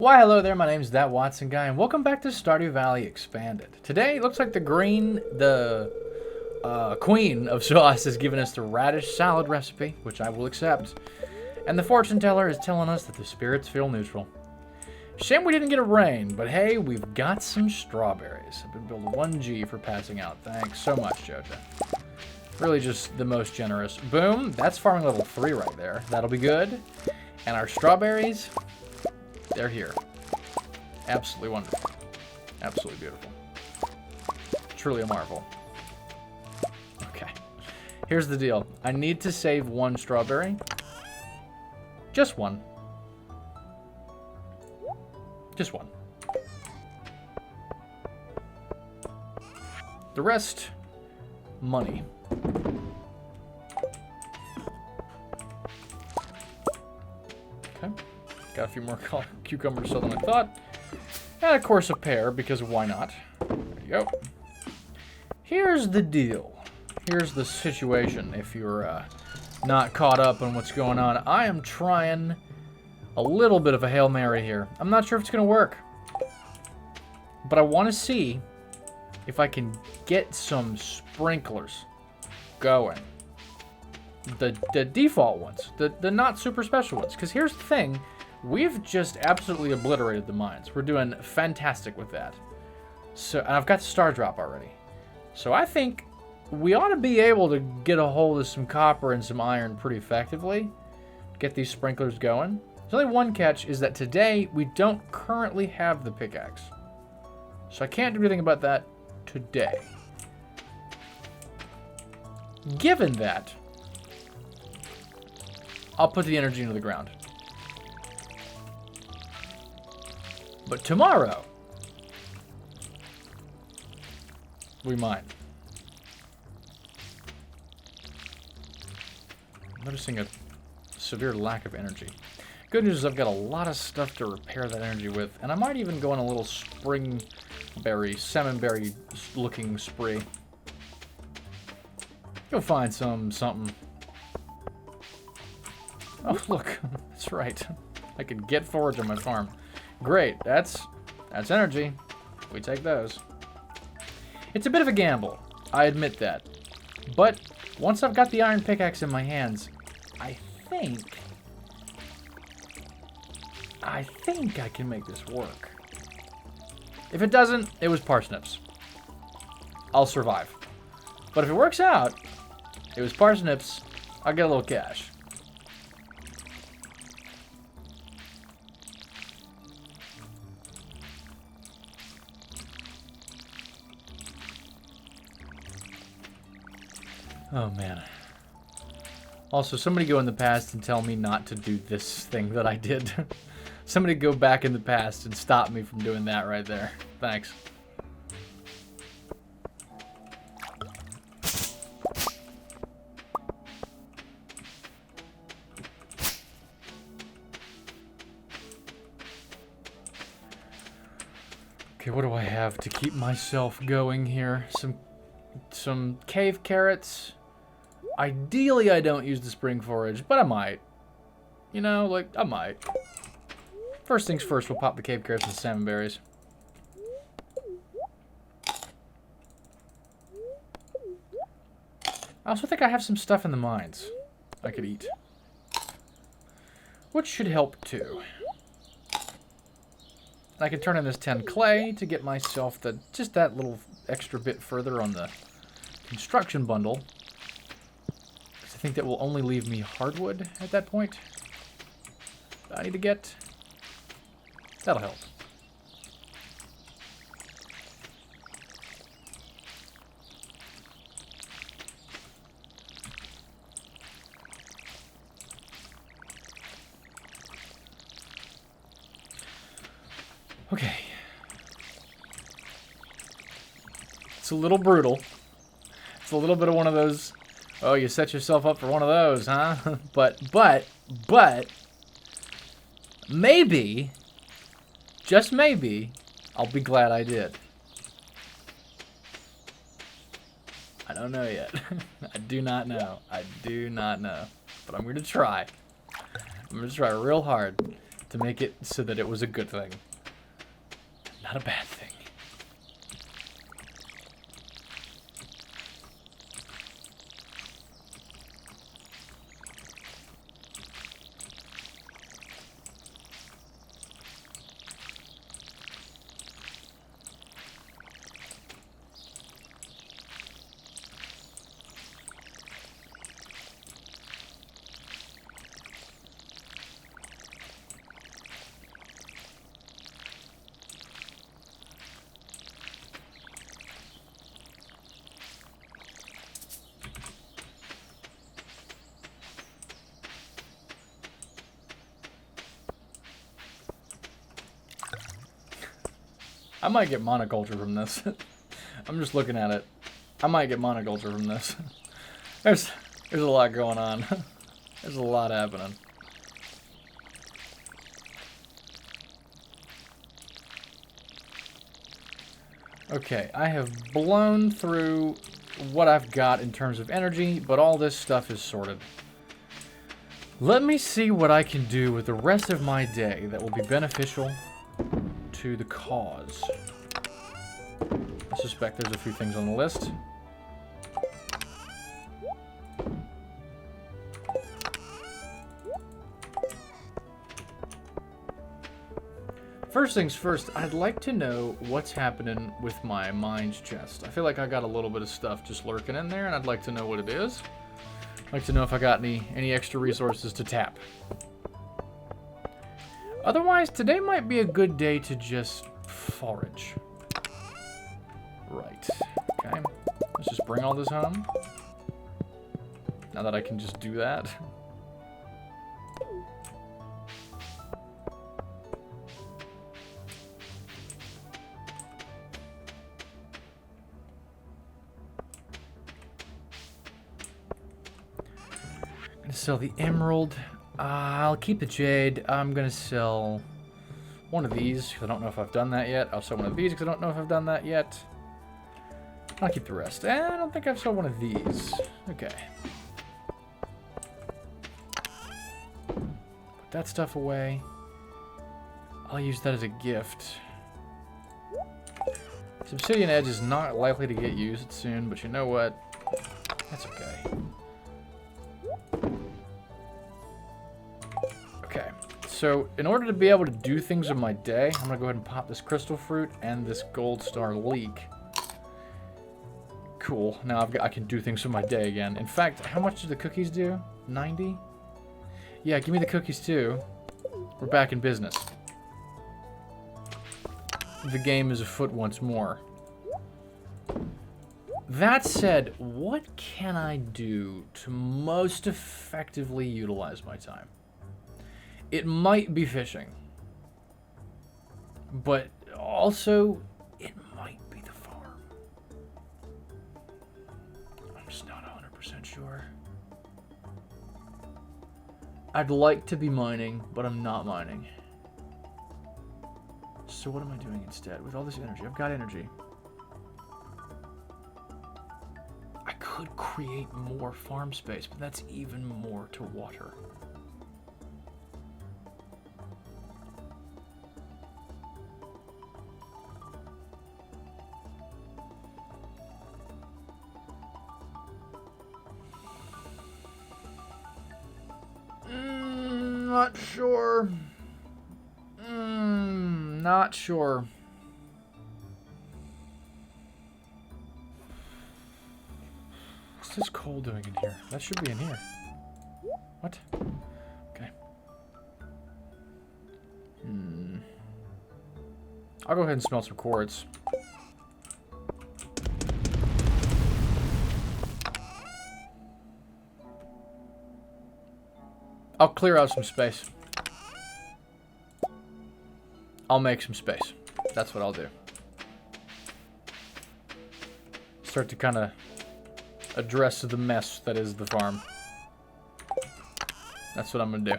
Why, hello there, my name's That Watson Guy, and welcome back to Stardew Valley Expanded. Today, it looks like the queen of sauce has given us the radish salad recipe, which I will accept. And the fortune teller is telling us that the spirits feel neutral. Shame we didn't get a rain, but hey, we've got some strawberries. I've been billed 1G for passing out. Thanks so much, Joja. Really just the most generous. Boom, that's farming level 3 right there. That'll be good. And our strawberries... they're here. Absolutely wonderful. Absolutely beautiful. Truly a marvel. Okay. Here's the deal. I need to save one strawberry. Just one. Just one. The rest, money. Okay. Got a few more cucumbers than I thought. And of course a pear, because why not? There you go. Here's the deal. Here's the situation if you're not caught up on what's going on. I am trying a little bit of a Hail Mary here. I'm not sure if it's going to work. But I want to see if I can get some sprinklers going. The default ones. The not super special ones. Because here's the thing. We've just absolutely obliterated the mines. We're doing fantastic with that. So, and I've got Star Drop already. So I think we ought to be able to get a hold of some copper and some iron pretty effectively. Get these sprinklers going. There's only one catch, is that today we don't currently have the pickaxe. So I can't do anything about that today. Given that, I'll put the energy into the ground. But tomorrow, we might. I'm noticing a severe lack of energy. Good news is I've got a lot of stuff to repair that energy with, and I might even go on a little springberry, salmonberry looking spree. Go find something. Oh, look, that's right. I can get forage on my farm. Great, that's energy. We take those. It's a bit of a gamble, I admit that. But once I've got the iron pickaxe in my hands, I think I can make this work. If it doesn't, it was parsnips. I'll survive. But if it works out, it was parsnips, I'll get a little cash. Oh, man. Also, somebody go in the past and tell me not to do this thing that I did. Somebody go back in the past and stop me from doing that right there. Thanks. Okay, what do I have to keep myself going here? Some cave carrots. Ideally, I don't use the spring forage, but I might. You know, like, I might. First things first, we'll pop the cave carrots and salmon berries. I also think I have some stuff in the mines I could eat, which should help too. I can turn in this 10 clay to get myself just that little extra bit further on the construction bundle. I think that will only leave me hardwood at that point. I need to get... that'll help. Okay. It's a little brutal. It's a little bit of one of those... oh, you set yourself up for one of those, huh? but, maybe, just maybe, I'll be glad I did. I don't know yet. I do not know. I do not know. But I'm going to try. I'm going to try real hard. to make it so that it was a good thing. Not a bad thing. I might get monoculture from this. I'm just looking at it. I might get monoculture from this. There's a lot going on. There's a lot happening. Okay, I have blown through what I've got in terms of energy, but all this stuff is sorted. Let me see what I can do with the rest of my day that will be beneficial to the cause. I suspect there's a few things on the list. First things first, I'd like to know what's happening with my mines chest. I feel like I got a little bit of stuff just lurking in there, and I'd like to know what it is. I'd like to know if I got any extra resources to tap. Otherwise, today might be a good day to just forage. Right. Okay. Let's just bring all this home. Now that I can just do that. Gonna sell the emerald. I'll keep the jade. I'm gonna sell one of these because I don't know if I've done that yet. I'll sell one of these because I don't know if I've done that yet. I'll keep the rest. I don't think I've sold one of these. Okay. Put that stuff away. I'll use that as a gift. Obsidian Edge is not likely to get used soon, but you know what? That's okay. Okay, so in order to be able to do things in my day, I'm going to go ahead and pop this crystal fruit and this gold star leek. Cool, now I can do things in my day again. In fact, how much do the cookies do? 90? Yeah, give me the cookies too. We're back in business. The game is afoot once more. That said, what can I do to most effectively utilize my time? It might be fishing, but also it might be the farm. I'm just not 100% sure. I'd like to be mining, but I'm not mining. So what am I doing instead with all this energy? I've got energy. I could create more farm space, but that's even more to water. Not sure. Not sure. What's this coal doing in here? That should be in here. What? Okay. I'll go ahead and smelt some quartz. I'll clear out some space. I'll make some space. That's what I'll do. Start to kind of address the mess that is the farm. That's what I'm going to do.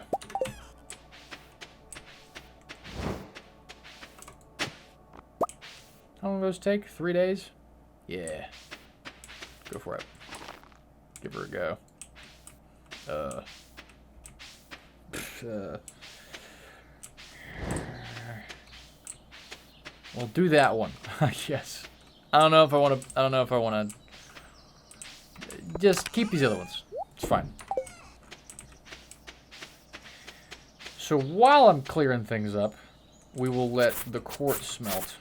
How long do those take? 3 days? Yeah. Go for it. Give her a go. We'll do that one. Yes. I don't know if I want to. I don't know if I want to. Just keep these other ones. It's fine. So while I'm clearing things up, we will let the quartz smelt.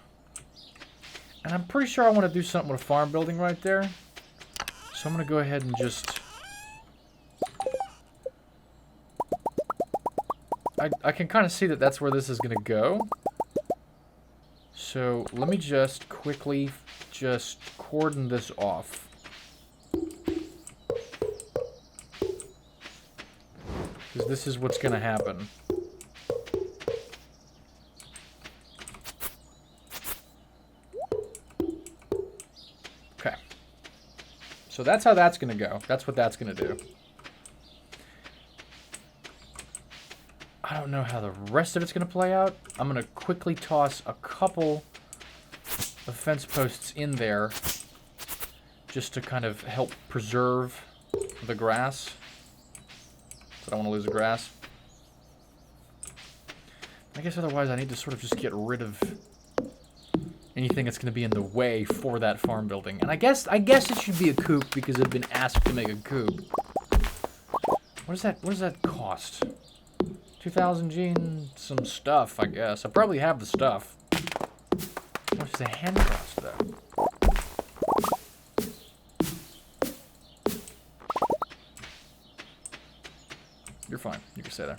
And I'm pretty sure I want to do something with a farm building right there. So I'm going to go ahead and just... I can kind of see that that's where this is going to go. So let me just quickly just cordon this off. Because this is what's going to happen. Okay. So that's how that's going to go. That's what that's going to do. I don't know how the rest of it's going to play out. I'm going to quickly toss a couple of fence posts in there just to kind of help preserve the grass. I don't want to lose the grass. I guess otherwise I need to sort of just get rid of anything that's going to be in the way for that farm building. And I guess it should be a coop because I've been asked to make a coop. What does that cost? 2,000 gene, some stuff, I guess. I probably have the stuff. What does the hen cost, though? You're fine. You can stay there.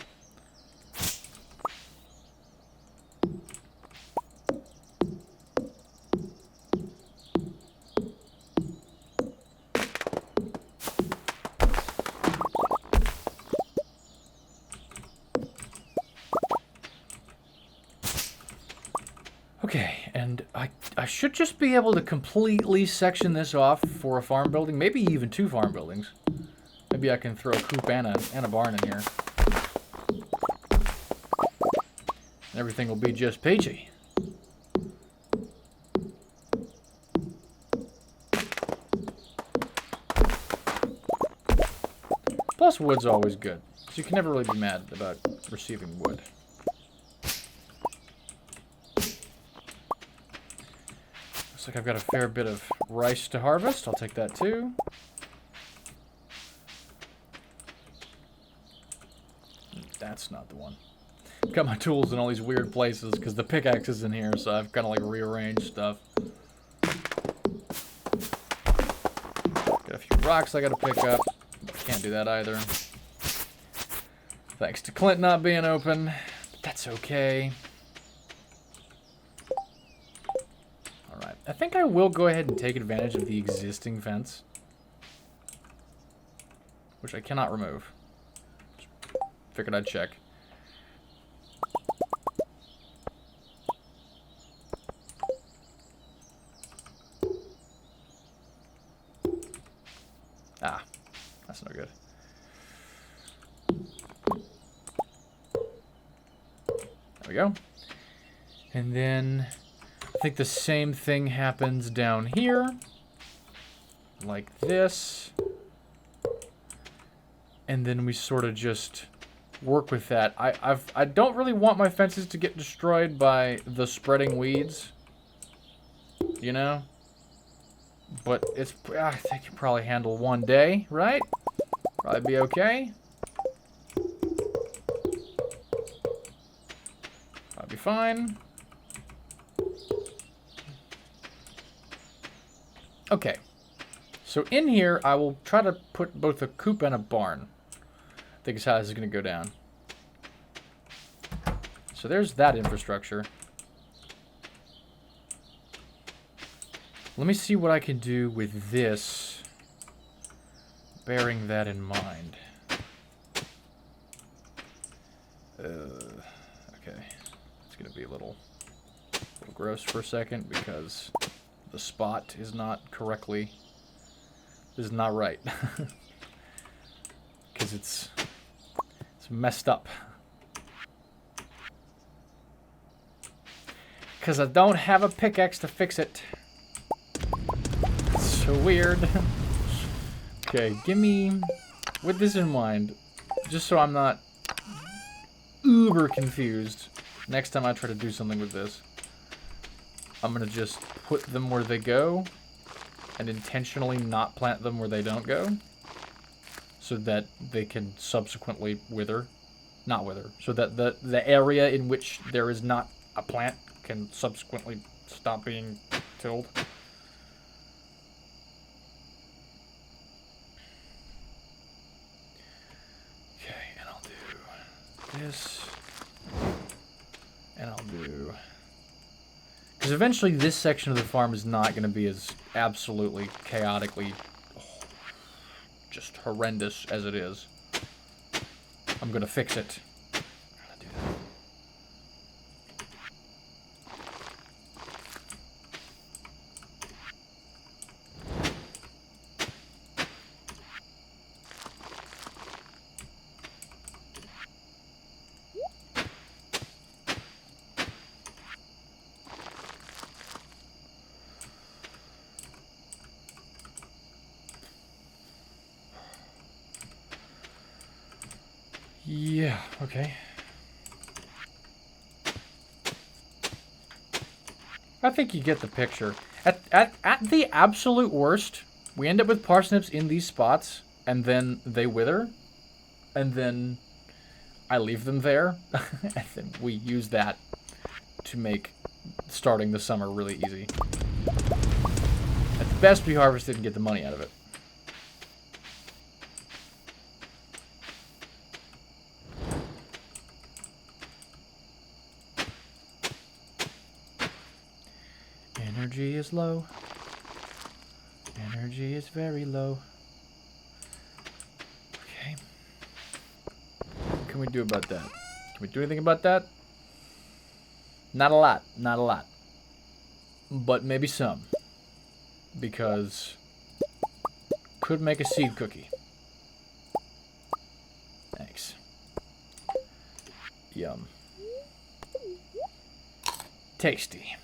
Okay, and I should just be able to completely section this off for a farm building, maybe even 2 farm buildings. Maybe I can throw a coop and a barn in here. And everything will be just peachy. Plus, wood's always good. So you can never really be mad about receiving wood. Looks like I've got a fair bit of rice to harvest. I'll take that too. That's not the one. I've got my tools in all these weird places because the pickaxe is in here, so I've kind of like rearranged stuff. Got a few rocks I gotta pick up. Can't do that either. Thanks to Clint not being open. But that's okay. Alright. I think I will go ahead and take advantage of the existing fence. Which I cannot remove. Figured I'd check. Ah, that's no good. There we go. And then I think the same thing happens down here. Like this. And then we sort of just work with that. I don't really want my fences to get destroyed by the spreading weeds. You know? But it's, I think you probably handle one day, right? Probably be okay. Probably be fine. Okay. So in here, I will try to put both a coop and a barn. I think is how this is going to go down. So there's that infrastructure. Let me see what I can do with this, bearing that in mind. Okay, it's going to be a little gross for a second because the spot is not correctly, is not right. Because it's messed up. Because I don't have a pickaxe to fix it. It's so weird. Okay, give me, with this in mind, just so I'm not uber confused next time I try to do something with this. I'm going to just put them where they go and intentionally not plant them where they don't go so that they can subsequently wither. Not wither. So that the area in which there is not a plant can subsequently stop being tilled. Okay, and I'll do this. And I'll do... Because eventually this section of the farm is not going to be as absolutely chaotically just horrendous as it is. I'm going to fix it. I'm going to do that. Yeah, okay. I think you get the picture. At the absolute worst, we end up with parsnips in these spots, and then they wither, and then I leave them there, and then we use that to make starting the summer really easy. At the best, we harvested and get the money out of it. Energy is low. Energy is very low. Okay. What can we do about that? Can we do anything about that? Not a lot. Not a lot. But maybe some. Because could make a seed cookie. Thanks. Yum. Tasty.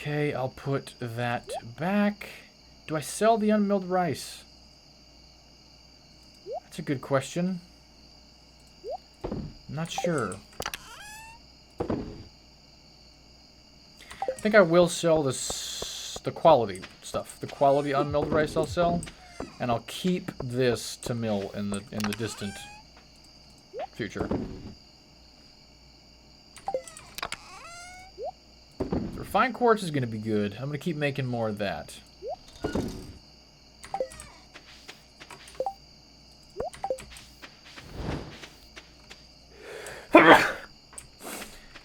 Okay, I'll put that back. Do I sell the unmilled rice? That's a good question. I'm not sure. I think I will sell the quality stuff. The quality unmilled rice I'll sell, and I'll keep this to mill in the distant future. Refined quartz is going to be good. I'm going to keep making more of that.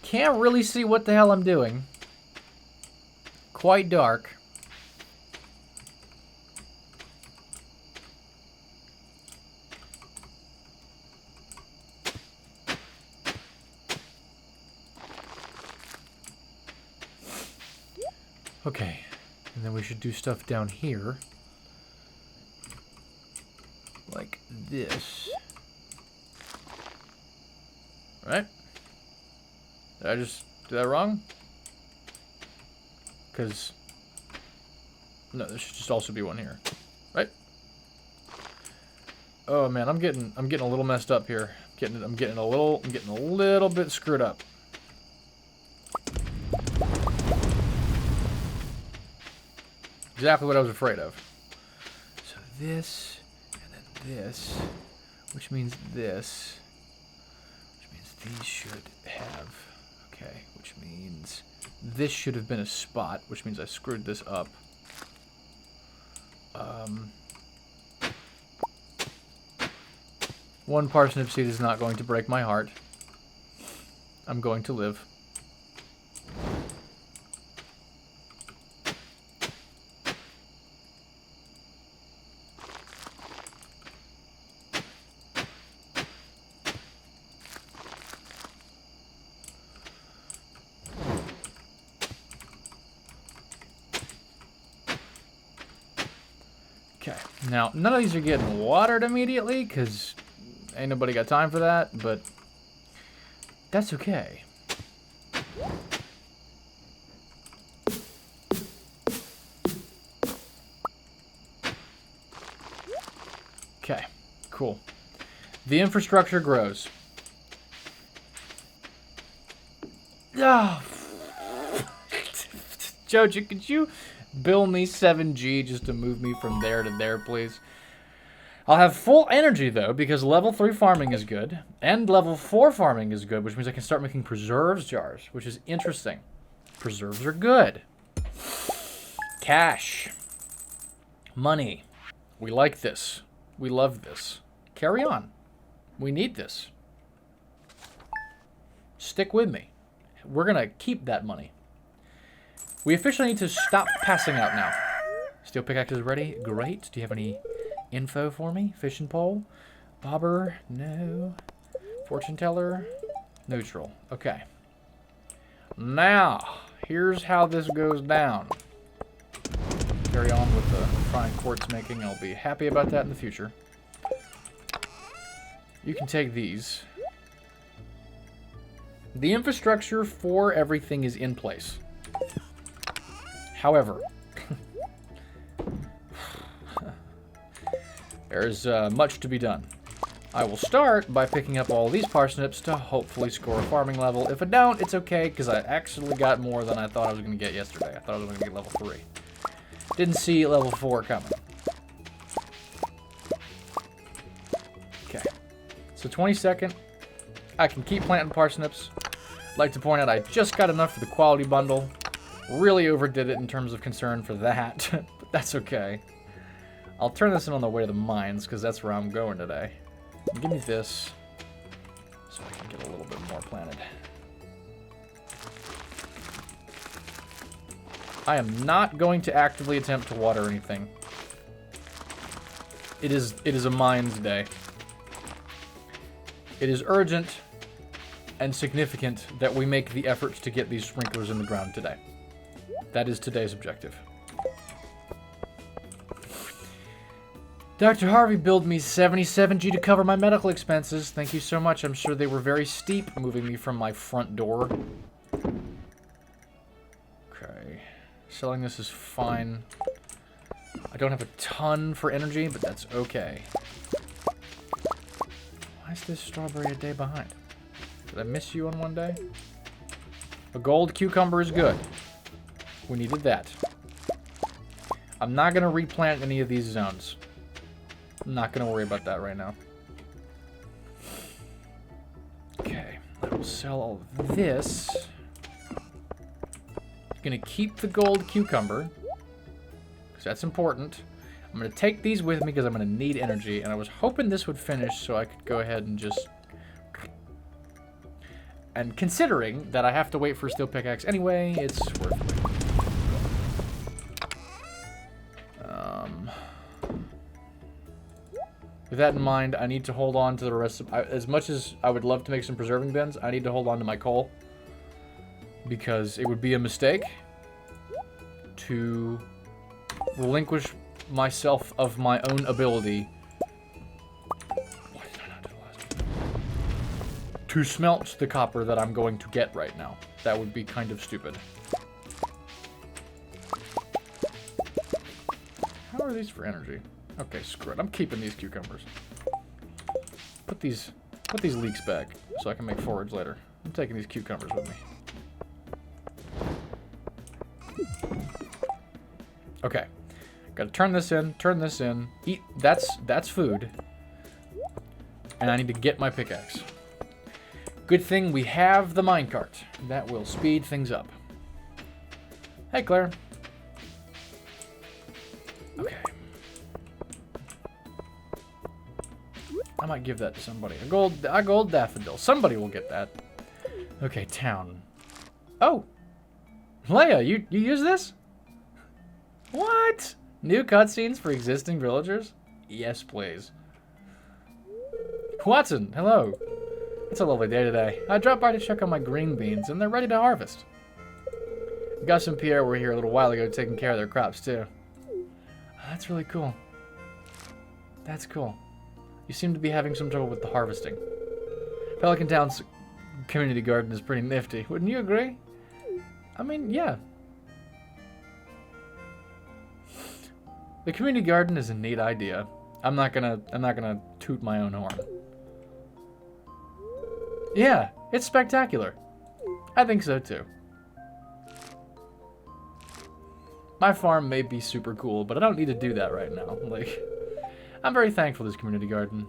Can't really see what the hell I'm doing. Quite dark. Okay, and then we should do stuff down here. Like this. Right? Did I just do that wrong? Because... No, there should just also be one here. Right? Oh man, I'm getting a little messed up here. I'm getting a little bit screwed up. Exactly what I was afraid of. So this, and then this, which means this, which means these should have, okay, which means this should have been a spot, which means I screwed this up. One parsnip seed is not going to break my heart. I'm going to live. Okay, now none of these are getting watered immediately because ain't nobody got time for that, but that's okay. Okay, cool. The infrastructure grows. Oh, Jojo, could you bill me 7G just to move me from there to there, please? I'll have full energy, though, because level 3 farming is good, and level 4 farming is good, which means I can start making preserves jars, which is interesting. Preserves are good. Cash. Money. We like this. We love this. Carry on. We need this. Stick with me. We're going to keep that money. We officially need to stop passing out now. Steel pickaxe is ready. Great. Do you have any info for me? Fishing pole? Bobber? No. Fortune teller? Neutral. Okay. Now, here's how this goes down. Carry on with the fine quartz making. I'll be happy about that in the future. You can take these. The infrastructure for everything is in place. However, there's much to be done. I will start by picking up all these parsnips to hopefully score a farming level. If I don't, it's okay, because I actually got more than I thought I was going to get yesterday. I thought I was going to get level 3. Didn't see level 4 coming. Okay. So 22nd, I can keep planting parsnips. I'd like to point out I just got enough for the quality bundle. Really overdid it in terms of concern for that, but that's okay. I'll turn this in on the way to the mines, because that's where I'm going today. Give me this, so I can get a little bit more planted. I am not going to actively attempt to water anything. It is a mines day. It is urgent and significant that we make the efforts to get these sprinklers in the ground today. That is today's objective. Dr. Harvey billed me 77G to cover my medical expenses. Thank you so much. I'm sure they were very steep, moving me from my front door. Okay. Selling this is fine. I don't have a ton for energy, but that's okay. Why is this strawberry a day behind? Did I miss you on one day? A gold cucumber is good. We needed that. I'm not going to replant any of these zones. I'm not going to worry about that right now. Okay, I will sell all of this. I'm going to keep the gold cucumber, because that's important. I'm going to take these with me because I'm going to need energy, and I was hoping this would finish so I could go ahead and just... And considering that I have to wait for a steel pickaxe anyway, it's worth it. With that in mind, I need to hold on to the rest of... as much as I would love to make some preserving bins, I need to hold on to my coal. Because it would be a mistake to relinquish myself of my own ability. Why did I not do the last one? To smelt the copper that I'm going to get right now. That would be kind of stupid. How are these for energy? Okay, screw it. I'm keeping these cucumbers. Put these leeks back so I can make forage later. I'm taking these cucumbers with me. Okay. Gotta turn this in, eat. That's food. And I need to get my pickaxe. Good thing we have the minecart. That will speed things up. Hey, Claire. Okay. I might give that to somebody. A gold daffodil. Somebody will get that. Okay, town. Oh! Leia, you use this? What? New cutscenes for existing villagers? Yes, please. Watson, hello. It's a lovely day today. I dropped by to check on my green beans, and they're ready to harvest. Gus and Pierre were here a little while ago taking care of their crops, too. Oh, that's really cool. That's cool. You seem to be having some trouble with the harvesting. Pelican Town's community garden is pretty nifty. Wouldn't you agree? I mean, yeah. The community garden is a neat idea. I'm not gonna toot my own horn. Yeah, it's spectacular. I think so too. My farm may be super cool, but I don't need to do that right now. Like, I'm very thankful for this community garden.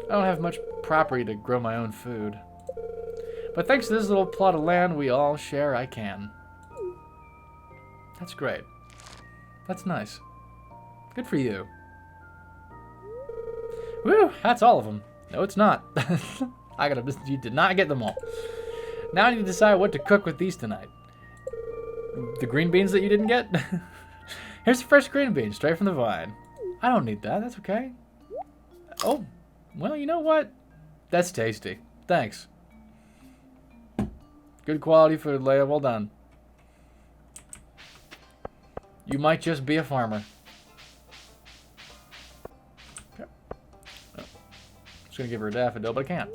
I don't have much property to grow my own food. But thanks to this little plot of land we all share, I can. That's great. That's nice. Good for you. Woo! That's all of them. No, it's not. You did not get them all. Now I need to decide what to cook with these tonight. The green beans that you didn't get? Here's the fresh green beans, straight from the vine. I don't need that. That's okay. Oh, well, you know what? That's tasty. Thanks. Good quality food, Leia. Well done. You might just be a farmer. Okay. Oh. Just gonna give her a daffodil, but I can't.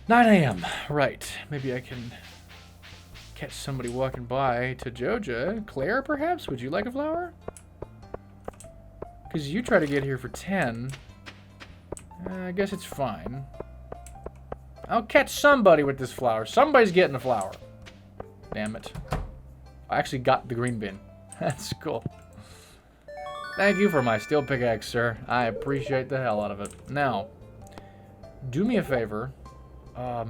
9 a.m. Right. Maybe I can catch somebody walking by to Joja. Claire, perhaps? Would you like a flower? Because you try to get here for 10. I guess it's fine. I'll catch somebody with this flower. Somebody's getting a flower. Damn it. I actually got the green bean. That's cool. Thank you for my steel pickaxe, sir. I appreciate the hell out of it. Now, do me a favor. I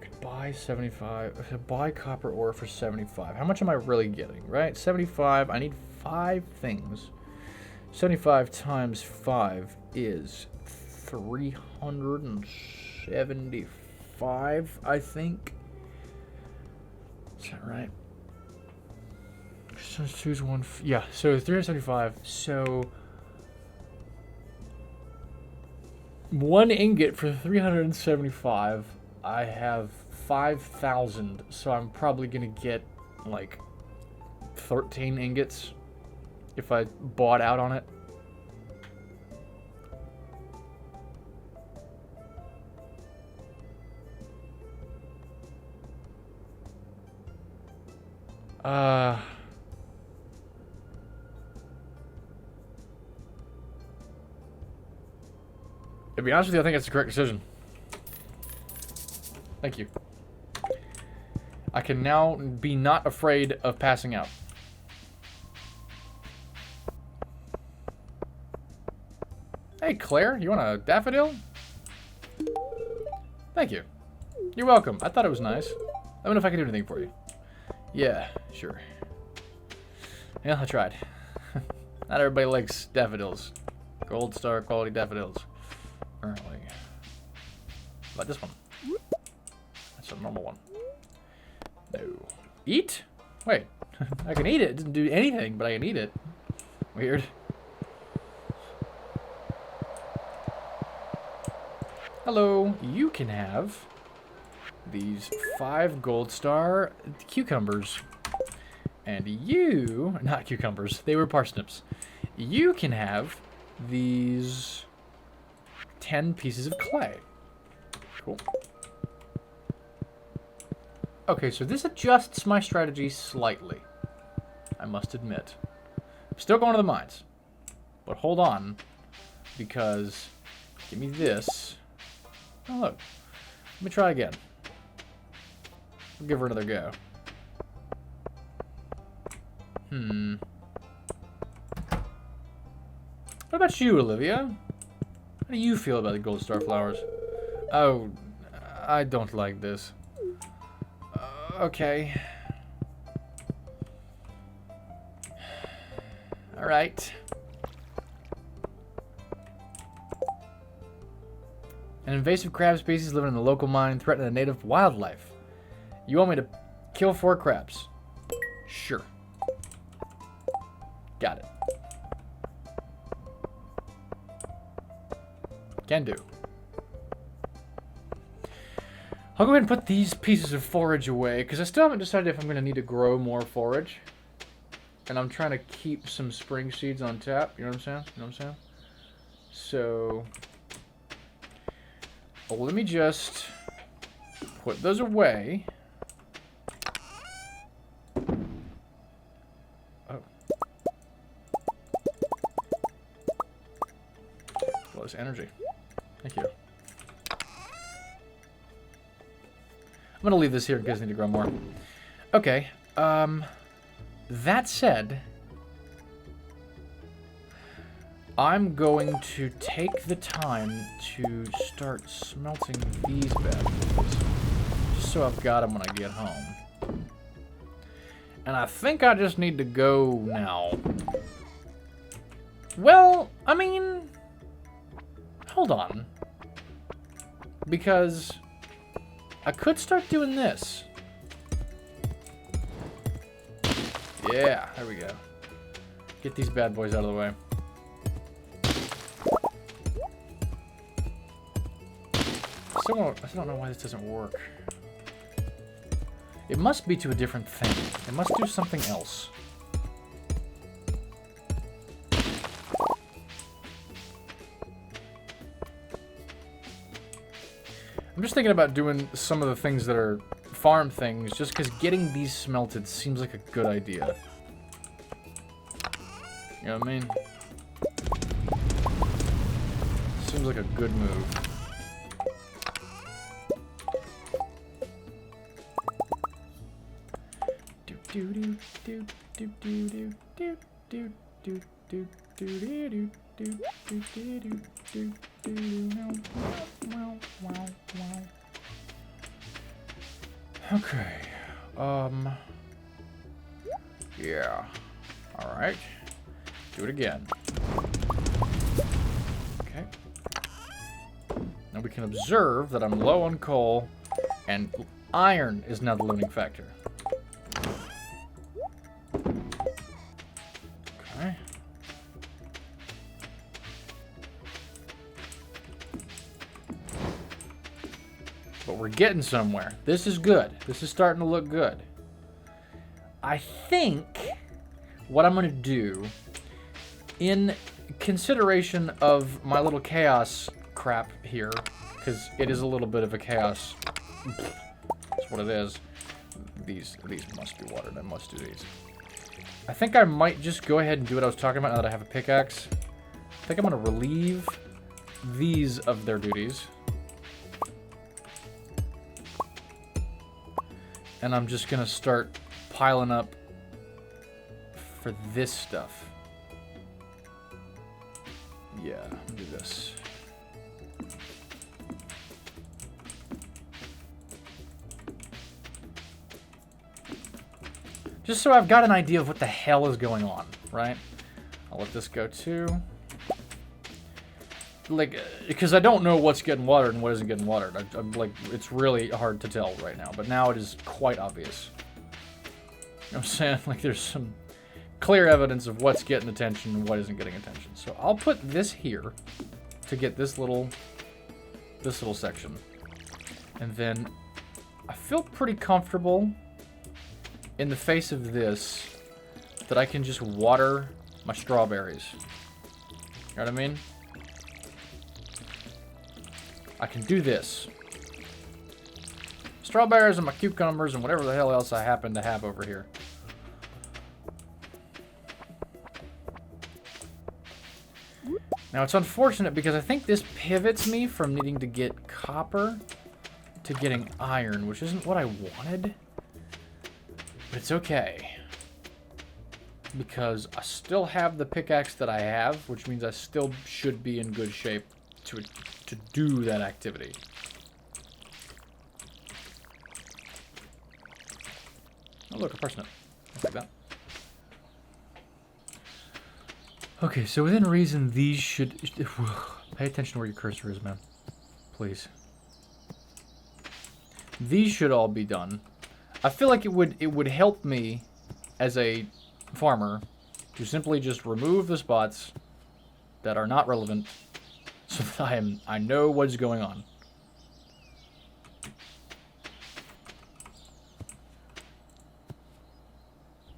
could buy 75. I could buy copper ore for 75. How much am I really getting, right? 75. I need 5 things. 75 times 5 is 375, I think. Is that right? So choose one. Yeah, so 375. So 1 ingot for 375. I have 5,000, so I'm probably gonna get like 13 ingots if I bought out on it. To be honest with you, I think it's the correct decision. Thank you. I can now be not afraid of passing out. Hey, Claire, you want a daffodil? Thank you. You're welcome. I thought it was nice. Let me know if I can do anything for you. Yeah, sure. Yeah, I tried. Not everybody likes daffodils. Gold star quality daffodils. Apparently. Like this one. That's a normal one. No. Eat? Wait. I can eat it. It doesn't do anything, but I can eat it. Weird. Hello. You can have these 5 gold star cucumbers. And you... Not cucumbers. They were parsnips. You can have these 10 pieces of clay. Cool. Okay, so this adjusts my strategy slightly, I must admit. I'm still going to the mines. But hold on, because give me this. Oh, look. Let me try again. We'll give her another go. What about you, Olivia? How do you feel about the gold star flowers? Oh, I don't like this. Okay. Alright. An invasive crab species living in the local mine threatening the native wildlife. You want me to kill 4 crabs? Sure. Got it. Can do. I'll go ahead and put these pieces of forage away, because I still haven't decided if I'm going to need to grow more forage. And I'm trying to keep some spring seeds on tap. You know what I'm saying? You know what I'm saying? So, let me just put those away. Oh. Well, it's energy. Thank you. I'm gonna leave this here in case I need to grow more. Okay. That said, I'm going to take the time to start smelting these bad boys, just so I've got them when I get home. And I think I just need to go now. Well, I mean, hold on. Because I could start doing this. Yeah, there we go. Get these bad boys out of the way. I still don't know why this doesn't work. It must be to a different thing. It must do something else. I'm just thinking about doing some of the things that are farm things, just because getting these smelted seems like a good idea. You know what I mean? Seems like a good move. Okay. Yeah. All right. Do it again. Okay. Now we can observe that I'm low on coal, and iron is now the limiting factor. Okay. But we're getting somewhere. This is good. This is starting to look good. I think what I'm going to do, in consideration of my little chaos crap here, because it is a little bit of a chaos. That's what it is. These must be watered. I must do these. I think I might just go ahead and do what I was talking about now that I have a pickaxe. I think I'm going to relieve these of their duties. And I'm just going to start piling up for this stuff. Yeah, I'll do this. Just so I've got an idea of what the hell is going on, right? I'll let this go too. Like, because I don't know what's getting watered and what isn't getting watered. I'm like, it's really hard to tell right now, but now it is quite obvious. You know what I'm saying? Like, there's some clear evidence of what's getting attention and what isn't getting attention. So I'll put this here to get this little section. And then I feel pretty comfortable in the face of this that I can just water my strawberries. You know what I mean? I can do this. Strawberries and my cucumbers and whatever the hell else I happen to have over here. Now, it's unfortunate because I think this pivots me from needing to get copper to getting iron, which isn't what I wanted. But it's okay. Because I still have the pickaxe that I have, which means I still should be in good shape to do that activity. Oh, look, a parsnip. I'll take that. Okay, so within reason, these should... Pay attention to where your cursor is, man. Please. These should all be done. I feel like it would help me as a farmer to simply just remove the spots that are not relevant so that I know what's going on.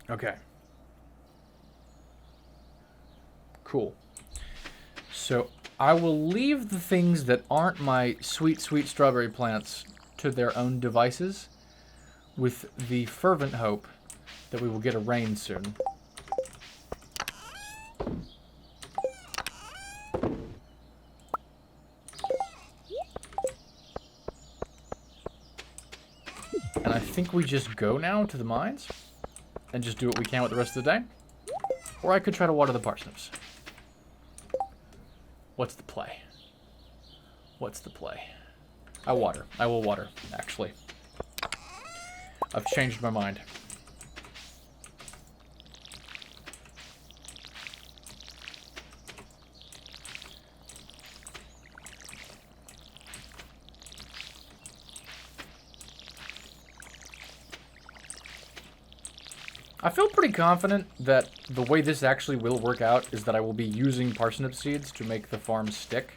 Okay. Cool. So I will leave the things that aren't my sweet, sweet strawberry plants to their own devices with the fervent hope that we will get a rain soon. And I think we just go now to the mines and just do what we can with the rest of the day. Or I could try to water the parsnips. What's the play? What's the play? I water. I will water, actually. I've changed my mind. I feel pretty confident that the way this actually will work out is that I will be using parsnip seeds to make the farm stick.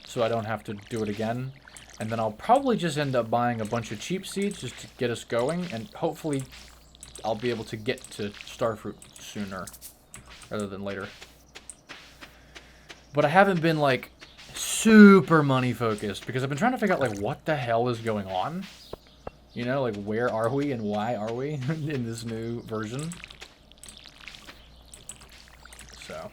So I don't have to do it again. And then I'll probably just end up buying a bunch of cheap seeds just to get us going. And hopefully I'll be able to get to starfruit sooner rather than later. But I haven't been, like, super money focused because I've been trying to figure out, like, what the hell is going on. You know, like, where are we and why are we in this new version? So.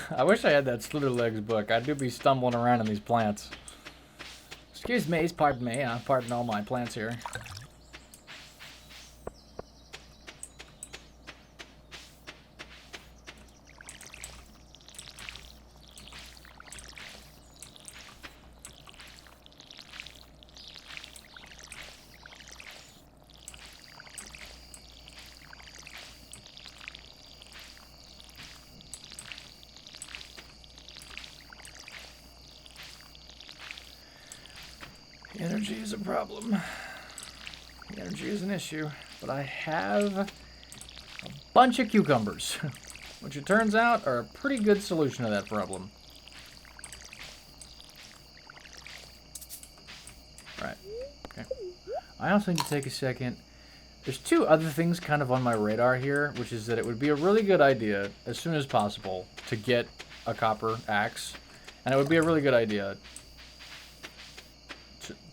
I wish I had that Slitherlegs book. I do be stumbling around in these plants. Excuse me, pardon me. Pardon all my plants here. Energy is a problem. Energy is an issue. But I have a bunch of cucumbers, which it turns out are a pretty good solution to that problem. Right. Okay. I also need to take a second. There's two other things kind of on my radar here, which is that it would be a really good idea, as soon as possible, to get a copper axe. And it would be a really good idea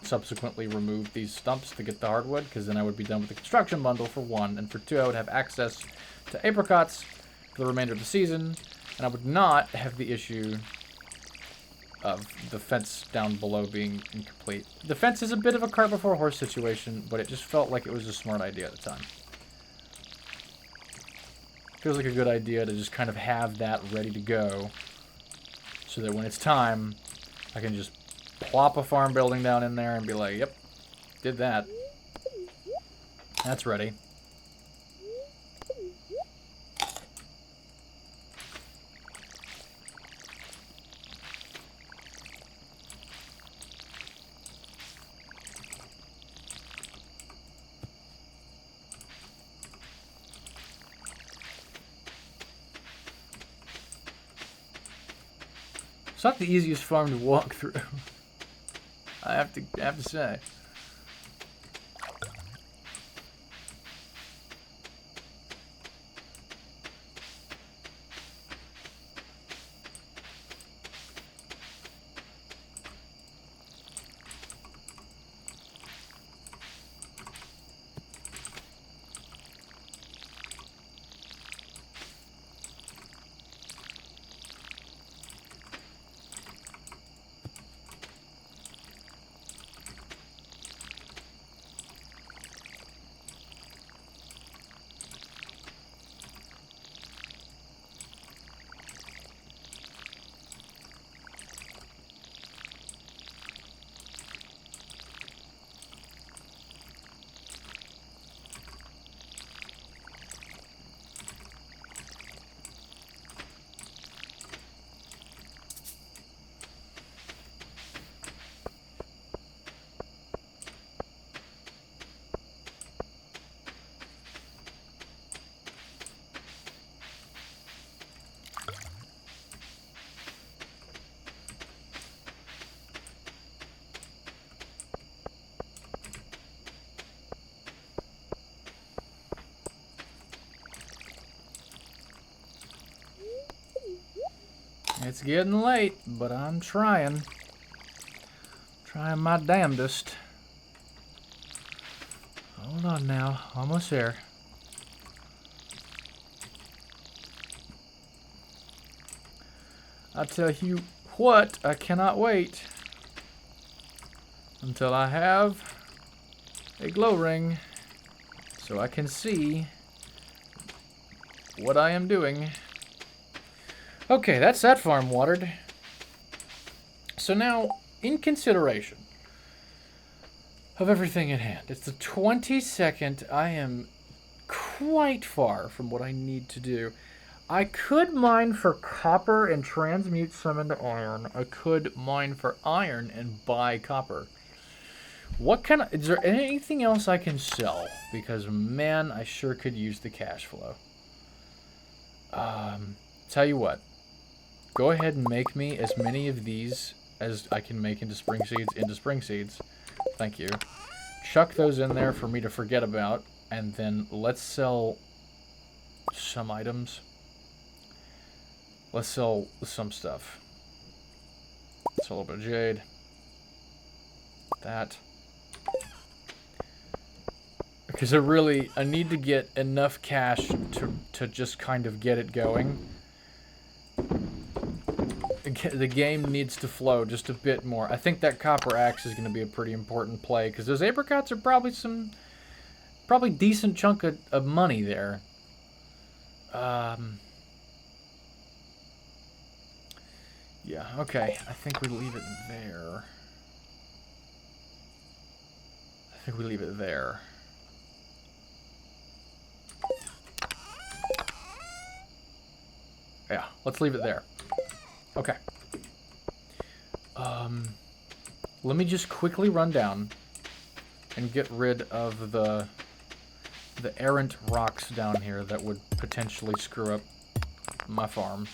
subsequently remove these stumps to get the hardwood, because then I would be done with the construction bundle for one, and for two I would have access to apricots for the remainder of the season, and I would not have the issue of the fence down below being incomplete. The fence is a bit of a cart before horse situation, but it just felt like it was a smart idea at the time. Feels like a good idea to just kind of have that ready to go, so that when it's time, I can just plop a farm building down in there and be like, yep, did that. That's ready. It's not the easiest farm to walk through. I have to say. It's getting late, but I'm trying. Trying my damnedest. Hold on now. Almost there. I tell you what, I cannot wait until I have a glow ring so I can see what I am doing. Okay, that's that farm watered. So now, in consideration of everything at hand, it's the 22nd. I am quite far from what I need to do. I could mine for copper and transmute some into iron. I could mine for iron and buy copper. What kind of... Is there anything else I can sell? Because, man, I sure could use the cash flow. Tell you what. Go ahead and make me as many of these as I can make into spring seeds. Thank you. Chuck those in there for me to forget about. And then let's sell some items. Let's sell some stuff. Sell a little bit of jade. That. Because I need to get enough cash to just kind of get it going. The game needs to flow just a bit more. I think that copper axe is going to be a pretty important play, because those apricots are probably decent chunk of money there. Yeah, okay. I think we leave it there. Yeah, let's leave it there. Okay. Let me just quickly run down and get rid of the errant rocks down here that would potentially screw up my farm.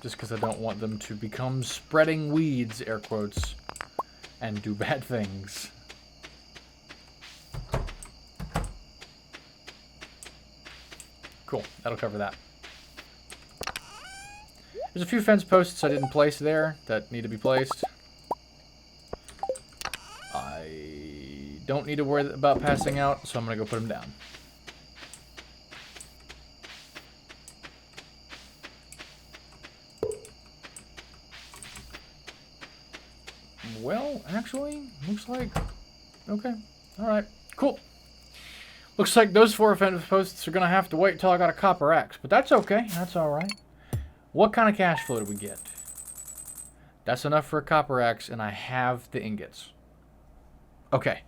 Just because I don't want them to become spreading weeds, air quotes, and do bad things. Cool, that'll cover that. There's a few fence posts I didn't place there that need to be placed. I don't need to worry about passing out, so I'm going to go put them down. Well, actually, looks like... Okay, alright, cool. Looks like those 4 fence posts are going to have to wait until I got a copper axe, but that's okay, that's alright. What kind of cash flow did we get? That's enough for a copper axe, and I have the ingots. Okay.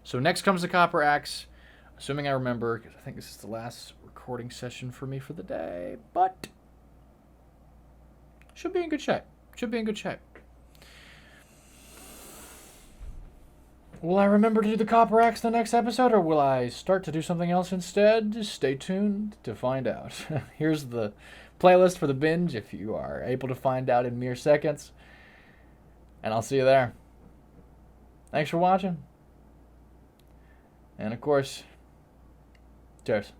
So next comes the copper axe, assuming I remember, because I think this is the last recording session for me for the day, but should be in good shape. Will I remember to do the copper axe in the next episode, or will I start to do something else instead? Stay tuned to find out. Here's the playlist for the binge, if you are able to find out in mere seconds. And I'll see you there. Thanks for watching. And of course, cheers.